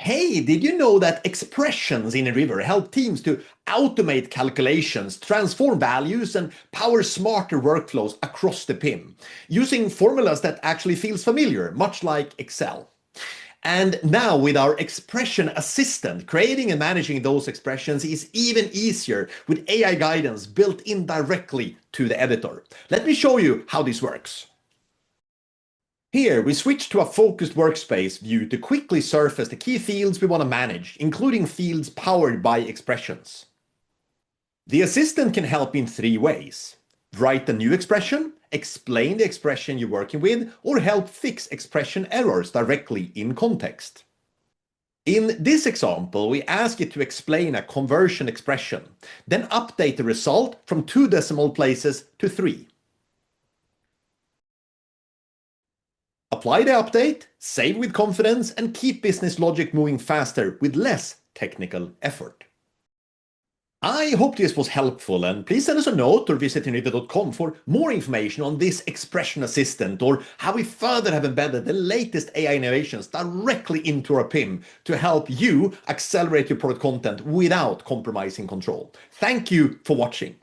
Hey, did you know that expressions in Inriver help teams to automate calculations, transform values, and power smarter workflows across the PIM, using formulas that actually feels familiar, much like Excel? And now with our expression assistant, creating and managing those expressions is even easier with AI guidance built in directly to the editor. Let me show you how this works. Here, we switch to a focused workspace view to quickly surface the key fields we want to manage, including fields powered by expressions. The assistant can help in three ways: write a new expression, explain the expression you're working with, or help fix expression errors directly in context. In this example, we ask it to explain a conversion expression, then update the result from 2 decimal places to 3. Apply the update, save with confidence, and keep business logic moving faster with less technical effort. I hope this was helpful, and please send us a note or visit inriver.com for more information on this expression assistant, or how we further have embedded the latest AI innovations directly into our PIM to help you accelerate your product content without compromising control. Thank you for watching.